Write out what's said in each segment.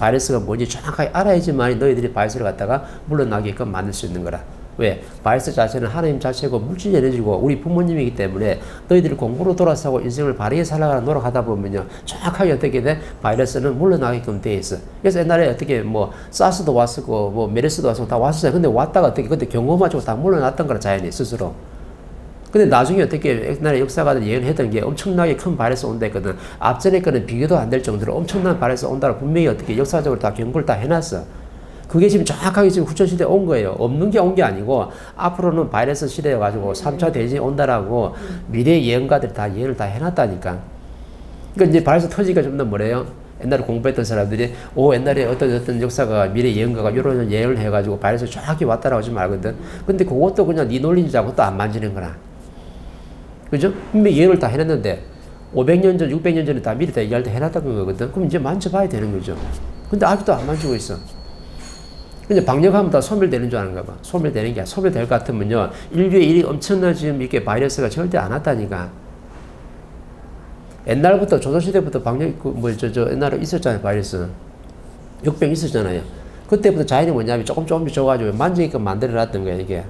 바이러스가 뭔지 정확하게 알아야지만 너희들이 바이러스를 갖다가 물러나게끔 만들 수 있는 거라. 왜? 바이러스 자체는 하나님 자체고 물질 에너지고 우리 부모님이기 때문에 너희들이 공부로 돌아서고 인생을 바르게 살아가는 노력하다 보면요 정확하게 어떻게 돼? 바이러스는 물러나게끔 돼 있어. 그래서 옛날에 어떻게 뭐 사스도 왔었고 뭐 메르스도 왔었고 다 왔었어요. 근데 왔다가 어떻게 근데 경험하고 다 물러났던 거라 자연이 스스로. 근데 나중에 어떻게 옛날에 역사가들 예언했던 게 엄청나게 큰 바이러스 온다 했거든. 앞전에 거는 비교도 안 될 정도로 엄청난 바이러스 온다고 분명히 어떻게 역사적으로 다 경고를 다 해놨어. 그게 지금 정확하게 지금 후천시대에 온 거예요. 없는 게 온 게 아니고 앞으로는 바이러스 시대여가지고 3차 대전이 온다라고 미래 예언가들이 다 예언을 다 해놨다니까. 그러니까 이제 바이러스 터지기가 좀 더 뭐래요? 옛날에 공부했던 사람들이 옛날에 어떤 역사가 미래 예언가가 이런 예언을 해가지고 바이러스 정확히 왔다라고 하지 말거든. 근데 그것도 그냥 네 논리자고 또 안 만지는 거라. 그죠? 분명히 예언을 다 해놨는데 500년 전, 600년 전에 다 미리 다 얘기할 때 해놨다는 거거든. 그럼 이제 만져봐야 되는 거죠. 근데 아직도 안 만지고 있어. 근데 방역하면 다 소멸되는 줄 아는가 봐. 소멸되는 게 소멸될 것 같으면요. 인류의 일이 엄청나 지금 이렇게 바이러스가 절대 안 왔다니까. 옛날부터 조선시대부터 방역 옛날에 있었잖아요. 바이러스. 역병 있었잖아요. 그때부터 자연이 뭐냐면 조금씩 줘가지고 만지게끔 만들어놨던 거야 이게.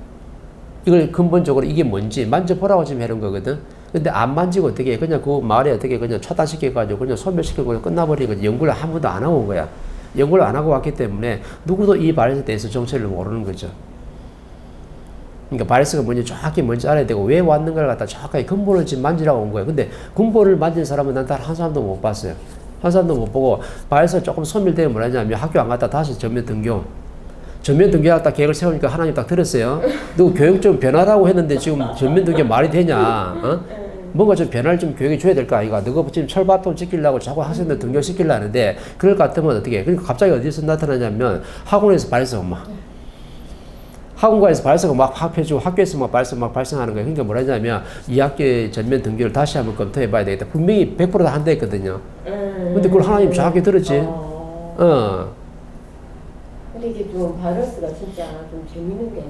이걸 근본적으로 이게 뭔지 만져보라고 지금 해놓은 거거든. 근데 안 만지고 어떻게 해. 그냥 그 마을에 어떻게 그냥 차단시켜가지고 그냥 소멸시키고 끝나버리고 연구를 한 번도 안 하고 온 거야. 연구를 안 하고 왔기 때문에 누구도 이 바이러스에 대해서 정체를 모르는 거죠. 그러니까 바이러스가 뭔지 정확히 뭔지 알아야 되고 왜 왔는가를 갖다 정확하게 근본을 지금 만지라고 온 거예요. 근데 근본을 만진 사람은 난 단 한 사람도 못 봤어요. 한 사람도 못 보고 바이러스가 조금 소멸되면 뭐라냐면 학교 안 갔다 다시 전면 등교. 전면 등교하다 계획을 세우니까 하나님 딱 들었어요. 너 교육 좀 변화라고 했는데 지금 전면 등교 말이 되냐? 어? 뭔가 좀 변화를 좀 교육해 줘야 될 거 아이가. 너가 지금 철바통 지키려고 자꾸 학생들 등교시키려 하는데 그럴 것 같으면 어떻게 해? 그러니까 갑자기 어디서 나타나냐면 학원에서 바이러스가 막 학원가에서 바이러스가 막 펴지고 학교에서 막 바이러스 막 발생하는 거예요. 그러니까 뭐라냐면 이 학교의 전면 등교를 다시 한번 검토해 봐야 되겠다. 분명히 100%다 한다 했거든요. 근데 그걸 하나님 정확히 들었지. 근데 이게 좀 바이러스가 진짜 좀 재밌는 게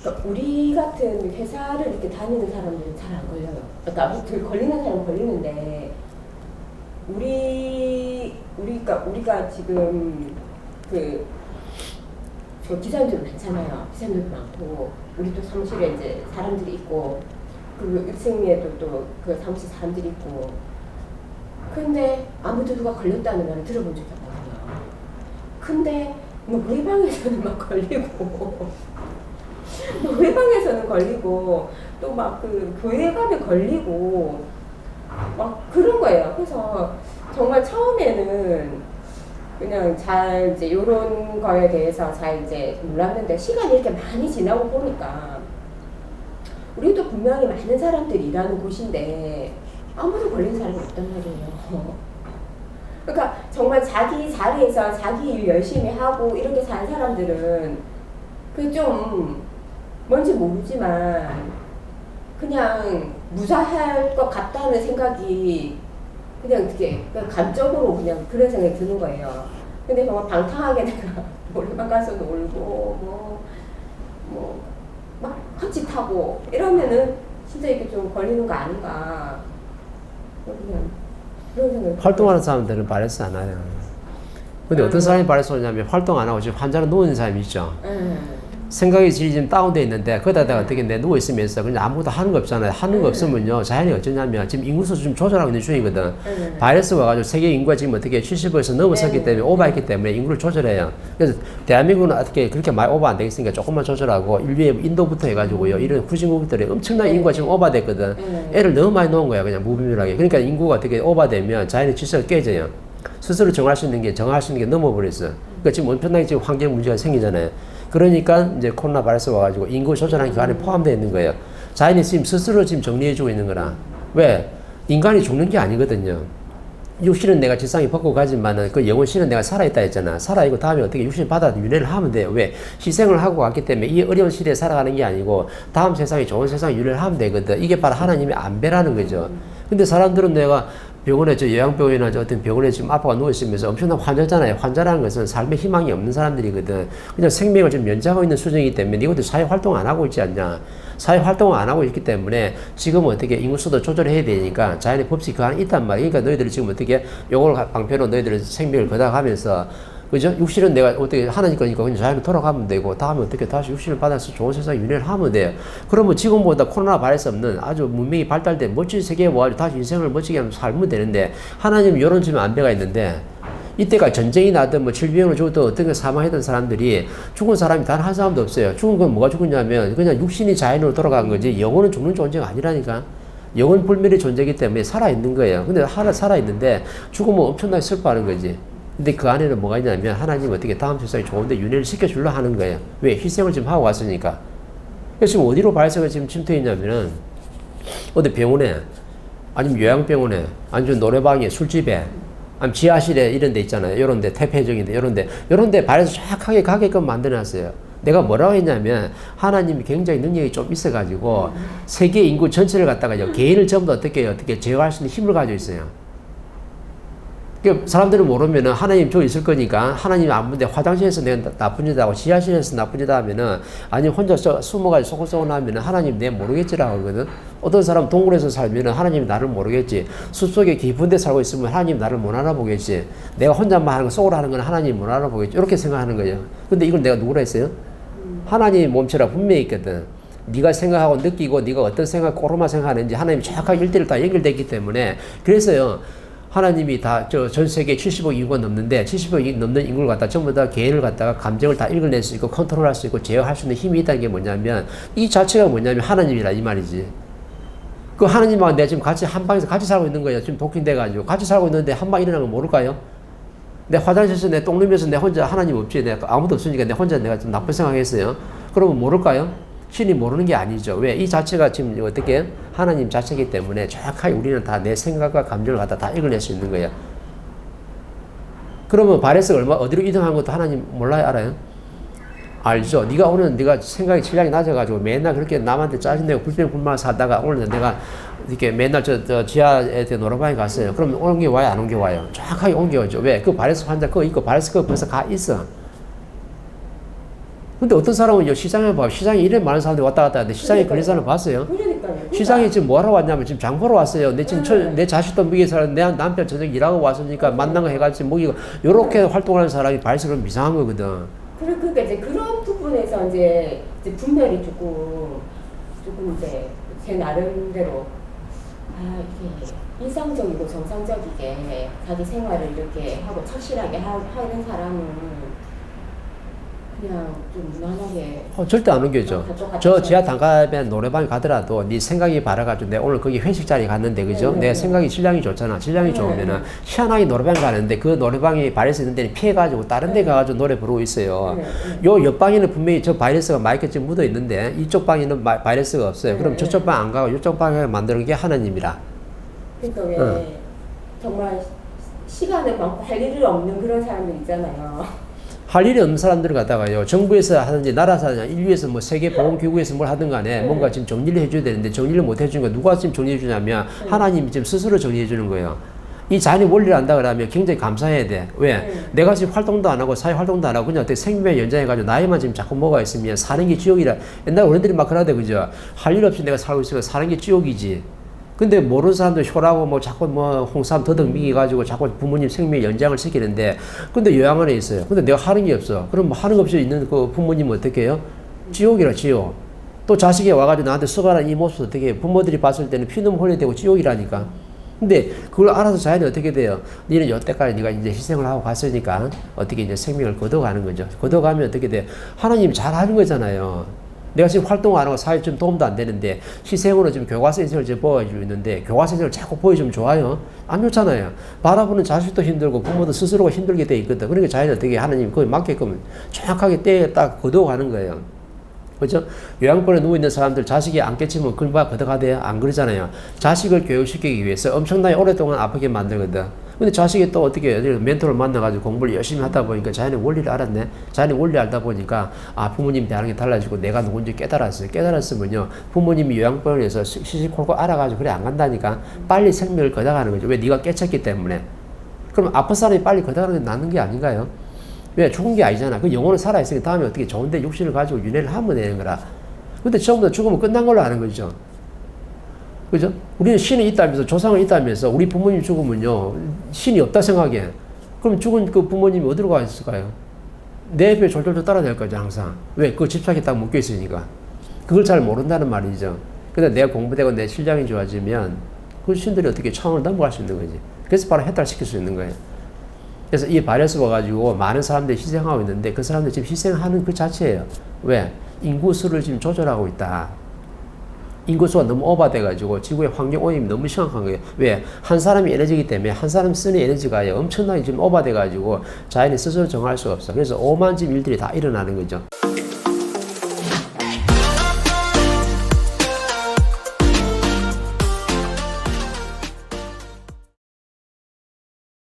그러니까 우리 같은 회사를 이렇게 다니는 사람들은 잘 안 걸려요. 그러니까 걸리는 사람은 걸리는데 우리가 지금 저 기사님들 많잖아요. 기사님들 많고 우리 또 사무실에 이제 사람들이 있고 그 1층에도 또 그 사무실 사람들이 있고. 근데 아무도 누가 걸렸다는 말을 들어본 적이 없거든요. 근데 뭐 외방에서는 막 걸리고 뭐 외방에서는 걸리고 또 막 그 교회 가면 걸리고 막 그런 거예요. 그래서 정말 처음에는 그냥 잘 이제 요런 거에 대해서 잘 이제 몰랐는데 시간이 이렇게 많이 지나고 보니까 우리도 분명히 많은 사람들이 일하는 곳인데 아무도 걸린 사람이 없단 말이에요. 그러니까 정말 자기 자리에서 자기 일 열심히 하고 이렇게 산 사람들은 그 좀 뭔지 모르지만 그냥 무사할 것 같다는 생각이 그냥 되게 감적으로 그냥 그런 생각이 드는 거예요. 근데 정말 방탕하게 내가 노래방 가서 놀고 막 헛짓하고 이러면은 진짜 이게 좀 걸리는 거 아닌가. 그냥 그런 생각. 활동하는 사람들은 바이러스 안 와요. 근데 어떤 사람이 바이러스 오냐면 활동 안 하고 지금 환자로 누워있는 사람이 있죠. 생각의 질이 지금 다운되어 있는데 거기다가 어떻게 누워있으면서 그냥 아무것도 하는 거 없잖아요. 하는 거 없으면요 자연이 어쩌냐면 지금 인구수 좀 조절하고 있는 중이거든. 바이러스가 와가지고 세계 인구가 지금 어떻게 70%에서 넘어섰기 때문에 오버했기 때문에 인구를 조절해요. 그래서 대한민국은 어떻게 그렇게 많이 오버 안 되겠으니까 조금만 조절하고 인류의 인도부터 해가지고요 이런 후진국들이 엄청난 인구가 지금 오버됐거든. 애를 너무 많이 놓은 거야 그냥 무분별하게. 그러니까 인구가 어떻게 오버되면 자연의 질서가 깨져요. 스스로 정할 수 있는 게 넘어버렸어. 그러니까 지금 엄청나게 지금 환경 문제가 생기잖아요. 그러니까 이제 코로나 바이러스 와가지고 인구 조절하는 게 안에 포함되어 있는 거예요. 자연이 지금 스스로 지금 정리해주고 있는 거라. 왜? 인간이 죽는 게 아니거든요. 육신은 내가 지상에 벗고 가지만은 그 영혼신은 내가 살아있다 했잖아. 살아있고 다음에 어떻게 육신을 받아 윤회를 하면 돼요. 왜? 희생을 하고 왔기 때문에 이 어려운 시대에 살아가는 게 아니고 다음 세상에 좋은 세상에 윤회를 하면 되거든. 이게 바로 하나님의 안배라는 거죠. 근데 사람들은 내가 병원에 저 요양병원이나 저 어떤 병원에 지금 아빠가 누워있으면서 엄청난 환자잖아요. 환자라는 것은 삶의 희망이 없는 사람들이거든. 그냥 생명을 좀 연장하고 있는 수준이기 때문에 이것도 사회활동 안 하고 있지 않냐. 사회활동을 안 하고 있기 때문에 지금 어떻게 인구수도 조절해야 되니까 자연의 법칙이 그 안에 있단 말이에요. 그러니까 너희들이 지금 어떻게 요걸 방편으로 너희들은 생명을 거다가면서 그죠? 육신은 내가 어떻게 하나님 거니까 그냥 자연을 돌아가면 되고 다음에 어떻게 다시 육신을 받아서 좋은 세상 윤회를 하면 돼요. 그러면 지금보다 코로나 바이러스 없는 아주 문명이 발달된 멋진 세계에 와가지고 다시 인생을 멋지게 하면 살면 되는데 하나님 이런 지금 안배가 있는데 이때가 전쟁이 나든 뭐 질병으로 죽었든 어떤 게 사망했던 사람들이 죽은 사람이 단 한 사람도 없어요. 죽은 건 뭐가 죽었냐면 그냥 육신이 자연으로 돌아간 거지 영혼은 죽는 존재가 아니라니까. 영혼 불멸의 존재이기 때문에 살아있는 거예요. 근데 살아있는데 죽으면 엄청나게 슬퍼하는 거지. 근데 그 안에는 뭐가 있냐면 하나님 어떻게 다음 세상이 좋은데 윤회를 시켜주려 하는 거예요. 왜? 희생을 지금 하고 왔으니까. 그래서 지금 어디로 발사가 지금 침투해 있냐면은 어디 병원에 아니면 요양병원에 아니면 노래방에 술집에 아니면 지하실에 이런 데 있잖아요. 이런 데 태폐적인데 이런 데 발에서 정확하게 가게끔 만들어놨어요. 내가 뭐라고 했냐면 하나님이 굉장히 능력이 좀 있어가지고 세계 인구 전체를 갖다가 개인을 전부 다 어떻게 제어할 수 있는 힘을 가지고 있어요. 그러니까 사람들은 모르면은 하나님 저 있을 거니까 하나님이 안 보는데 화장실에서 내가 나쁜 짓 하고 지하실에서 나쁜 짓 하면은 아니 혼자 숨어가지고 소곤소곤 하면은 하나님 내 모르겠지라고 하거든. 어떤 사람 동굴에서 살면은 하나님이 나를 모르겠지. 숲속에 깊은 데 살고 있으면 하나님 나를 못 알아보겠지. 내가 혼자만 하는 거 속으로 하는 건 하나님 못 알아보겠지. 이렇게 생각하는 거예요. 근데 이걸 내가 누구라 했어요? 하나님 몸체라 분명히 있거든. 네가 생각하고 느끼고 네가 어떤 생각 꼬로마 생각하는지 하나님이 정확하게 일대일로 다 연결되기 때문에 그래서요. 하나님이 다 전 세계 70억 인구가 넘는데 70억 넘는 인구를 갖다 전부 다 개인을 갖다가 감정을 다 읽어낼 수 있고 컨트롤할 수 있고 제어할 수 있는 힘이 있다는 게 뭐냐면 이 자체가 뭐냐면 하나님이라 이 말이지. 그 하나님하고 내가 지금 같이 한 방에서 같이 살고 있는 거예요. 지금 독신돼가지고 같이 살고 있는데 한 방 일어나면 모를까요? 내 화장실에서 내 똥 누면서 내 혼자 하나님 없지. 내가 아무도 없으니까 내 혼자 내가 좀 나쁜 생각했어요. 그러면 모를까요? 신이 모르는 게 아니죠. 왜? 이 자체가 지금 어떻게 하나님 자체이기 때문에 정확하게 우리는 다 내 생각과 감정을 갖다 다 읽어낼 수 있는 거예요. 그러면 바레스가 어디로 이동한 것도 하나님 몰라요? 알아요? 알죠. 네가 오늘 네가 생각이 질량이 낮아가지고 맨날 그렇게 남한테 짜증내고 불평불만을 살다가 오늘 내가 이렇게 맨날 저 지하에 노래방에 갔어요. 그럼 옮겨와요? 안 옮겨와요? 정확하게 옮겨오죠. 왜? 그 바레스 환자 그거 있고 바레스 그거 벌써 가 있어. 근데 어떤 사람은 시장에 봐. 시장에 이래 많은 사람들이 왔다 갔다 하는데 시장에 그런 사람을 봤어요? 그러니까요. 시장에 지금 뭐하러 왔냐면 지금 장 보러 왔어요. 내 지금 내 자식도 먹이 사람, 내 남편 저녁 일하고 왔으니까 만난 거 해가지고 먹이고 요렇게 활동하는 사람이 발색은 이상한 거거든. 그러니까 이제 그런 부분에서 이제 분별이 조금 이제 제 나름대로 이게 일상적이고 정상적이게 자기 생활을 이렇게 하고 착실하게 하는 사람은 그냥 좀 무난하게 절대 안 옮겨져. 저 지하 단갑에 노래방에 가더라도 네 생각이 바라가지고 내가 오늘 거기 회식 자리에 갔는데 그죠? 내 생각이 질량이 좋잖아. 질량이 좋으면은 희한하게 노래방에 가는데 그 노래방이 바이러스 있는 데는 피해가지고 다른 데 가가지고 노래 부르고 있어요. 요 옆방에는 분명히 저 바이러스가 마이크 지금 묻어 있는데 이쪽 방에는 바이러스가 없어요. 그럼 저쪽 방 안 가고 이쪽 방에 만드는 게 하나님이라. 그러니까 왜 정말 시간을 많고 할 일이 없는 그런 사람들 있잖아요. 할 일이 없는 사람들을 갖다가요, 정부에서 하든지 나라에서 하든지 인류에서 뭐 세계보건기구에서 뭘 하든 간에 뭔가 지금 정리를 해줘야 되는데 정리를 못 해주는 거 누가 지금 정리해 주냐면 하나님이 지금 스스로 정리해 주는 거예요. 이 자연의 원리를 안다 그러면 굉장히 감사해야 돼. 왜? 내가 지금 활동도 안 하고 사회 활동도 안 하고 그냥 어떻게 생명을 연장해가지고 나이만 지금 자꾸 뭐가 있으면 사는 게 지옥이라. 옛날 어른들이 막 그러대, 그죠? 할 일 없이 내가 살고 있으면 사는 게 지옥이지. 근데 모르는 사람들 효라고 뭐 자꾸 뭐 홍삼 더덕 미기가지고 자꾸 부모님 생명 연장을 시키는데 근데 요양원에 있어요. 근데 내가 하는 게 없어. 그럼 뭐 하는 거 없이 있는 그 부모님은 어떻게 해요? 지옥이라, 지옥. 또 자식이 와가지고 나한테 수고하는 이 모습 어떻게 해요? 부모들이 봤을 때는 피눈물 흘려야 되고 지옥이라니까. 근데 그걸 알아서 자연이 어떻게 돼요? 니는 여태까지 네가 이제 희생을 하고 갔으니까 어떻게 이제 생명을 거둬가는 거죠. 거둬가면 어떻게 돼요? 하나님이 잘하는 거잖아요. 내가 지금 활동 안 하고 사회에 좀 도움도 안 되는데 희생으로 지금 교과서 인생을 지금 보여주고 있는데 교과서 인생을 자꾸 보여주면 좋아요? 안 좋잖아요. 바라보는 자식도 힘들고 부모도 스스로가 힘들게 돼 있거든. 그러니까 자연이 어떻게 하나님 거기 맞게끔 정확하게 때에 딱 거두어가는 거예요. 그죠? 요양원에 누워있는 사람들 자식이 안 깨치면 금방 걷어가대요? 안 그러잖아요. 자식을 교육시키기 위해서 엄청나게 오랫동안 아프게 만들거든. 근데 자식이 또 어떻게 해요? 멘토를 만나가지고 공부를 열심히 하다 보니까 자기는 원리를 알았네. 자기는 원리 알다 보니까 아 부모님 대하는 게 달라지고 내가 누군지 깨달았어요. 깨달았으면요 부모님이 요양병원에서 시시콜콜 알아가지고 그래 안 간다니까 빨리 생명을 걷어가는 거죠. 왜? 네가 깨쳤기 때문에. 그럼 아픈 사람이 빨리 걷어가는 게 낫는 게 아닌가요? 왜? 죽은 게 아니잖아. 그 영혼은 살아있으니까 다음에 어떻게 좋은데 육신을 가지고 윤회를 하면 되는 거라. 근데 처음부터 죽으면 끝난 걸로 아는 거죠. 그죠? 우리는 신이 있다면서 조상은 있다면서 우리 부모님 죽으면요 신이 없다 생각해. 그럼 죽은 그 부모님이 어디로 가 있을까요? 내 옆에 졸졸졸 따라다닐 거죠 항상. 왜? 그 집착이 딱 묶여 있으니까. 그걸 잘 모른다는 말이죠. 근데 내가 공부되고 내 실력이 좋아지면 그 신들이 어떻게 차원을 넘어갈 수 있는 거지. 그래서 바로 해탈시킬 수 있는 거예요. 그래서 이 바이러스 와가지고 많은 사람들이 희생하고 있는데 그 사람들이 지금 희생하는 그 자체예요. 왜? 인구수를 지금 조절하고 있다. 인구수가 너무 오버돼가지고 지구의 환경 오염이 너무 심각한 거예요. 왜? 한 사람이 에너지이기 때문에 한 사람 쓰는 에너지가 엄청나게 지금 오버돼가지고 자연이 스스로 정할 수가 없어. 그래서 오만집 일들이 다 일어나는 거죠.